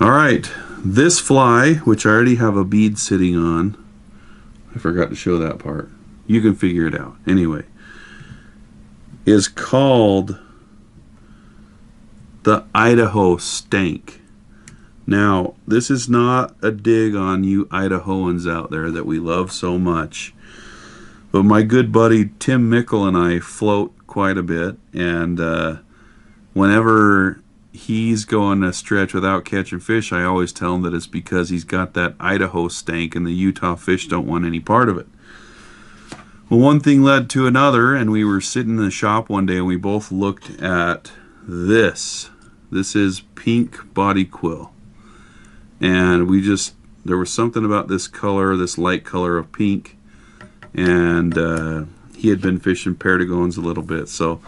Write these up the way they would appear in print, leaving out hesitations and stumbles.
Alright, this fly, which I already have a bead sitting on, I forgot to show that part. You can figure it out. Anyway, is called the Idaho Stank. Now, this is not a dig on you Idahoans out there that we love so much, but my good buddy TIm Meikle and I float quite a bit, and whenever he's going a stretch without catching fish, I always tell him that it's because he's got that Idaho Stank and the Utah fish don't want any part of it. Well, one thing led to another, and we were sitting in the shop one day and we both looked at this. This is pink body quill. And there was something about this color, this light color of pink, and he had been fishing Perdigons a little bit. So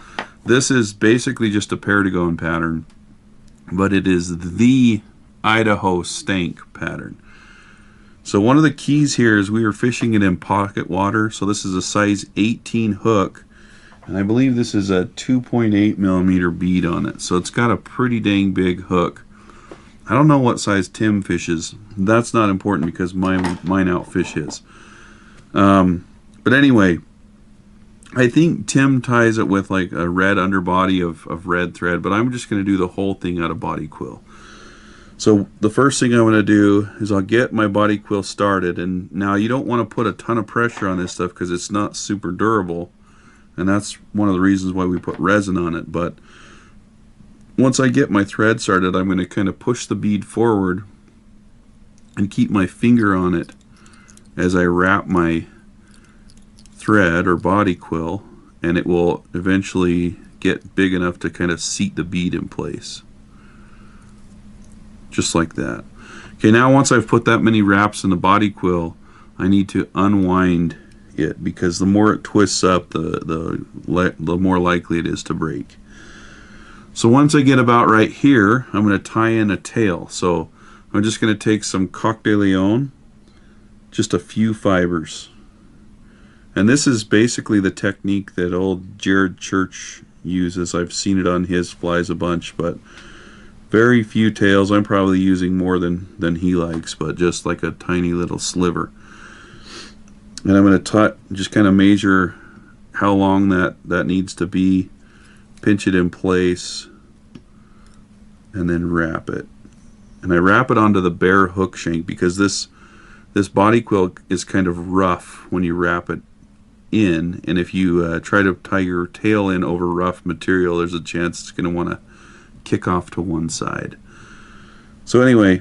this is basically just a Perdigon pattern, but it is the Idaho Stank pattern. So one of the keys here is we were fishing it in pocket water. So this is a size 18 hook, and I believe this is a 2.8 millimeter bead on it. So it's got a pretty dang big hook. I don't know what size Tim fishes. That's not important because mine outfish his. But anyway, I think Tim ties it with like a red underbody of red thread, but I'm just going to do the whole thing out of body quill. So the first thing I'm going to do is I'll get my body quill started, and now you don't want to put a ton of pressure on this stuff because it's not super durable, and that's one of the reasons why we put resin on it. But once I get my thread started, I'm going to kind of push the bead forward and keep my finger on it as I wrap my thread or body quill, and it will eventually get big enough to kind of seat the bead in place. Just like that. Okay, now once I've put that many wraps in the body quill, I need to unwind it, because the more it twists up, the more likely it is to break. So once I get about right here, I'm going to tie in a tail. So I'm just going to take some Coq de Leon, just a few fibers. And this is basically the technique that old Jared Church uses. I've seen it on his flies a bunch, but very few tails. I'm probably using more than he likes, but just like a tiny little sliver. And I'm going to just kind of measure how long that needs to be, pinch it in place, and then wrap it. And I wrap it onto the bare hook shank because this body quill is kind of rough when you wrap it in, and if you try to tie your tail in over rough material, there's a chance it's going to want to kick off to one side. So anyway,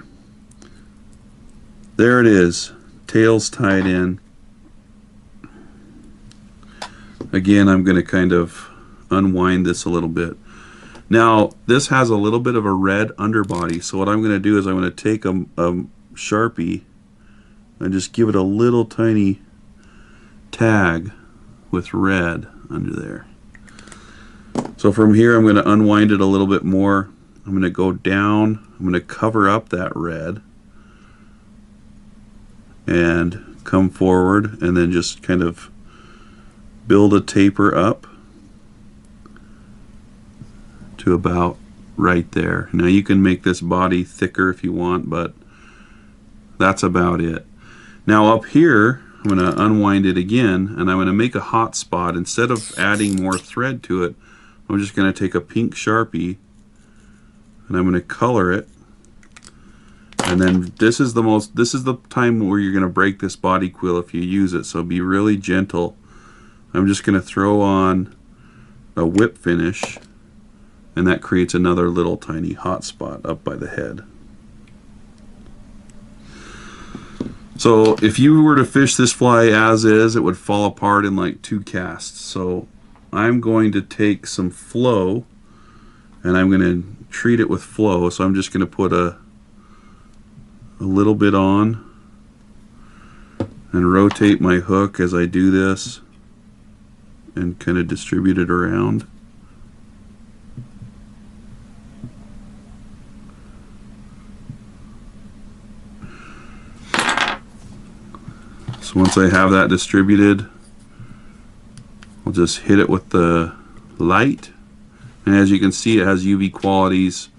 there it is, tail's tied in. Again, I'm going to kind of unwind this a little bit. Now this has a little bit of a red underbody, so what I'm going to do is I'm going to take a Sharpie and just give it a little tiny tag with red under there. So from here I'm going to unwind it a little bit more. I'm going to go down, I'm going to cover up that red and come forward, and then just kind of build a taper up to about right there. Now you can make this body thicker if you want, but that's about it. Now up here I'm going to unwind it again, and I'm going to make a hot spot. Instead of adding more thread to it, I'm just going to take a pink Sharpie and I'm going to color it. And then this is the time where you're going to break this body quill if you use it, so be really gentle. I'm just going to throw on a whip finish, and that creates another little tiny hot spot up by the head. So if you were to fish this fly as is, it would fall apart in like 2 casts. So I'm going to take some flow, and I'm going to treat it with flow. So I'm just going to put a little bit on and rotate my hook as I do this and kind of distribute it around. So once I have that distributed, I'll just hit it with the light, and as you can see, it has UV qualities,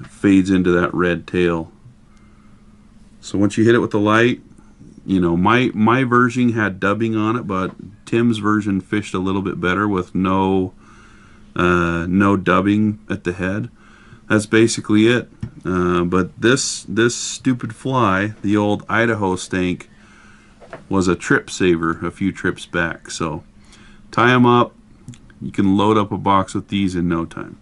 fades into that red tail. So once you hit it with the light, you know, my version had dubbing on it, but Tim's version fished a little bit better with no dubbing at the head. That's basically it. But this stupid fly, the old Idaho Stank, was a trip saver a few trips back. So tie them up. You can load up a box with these in no time.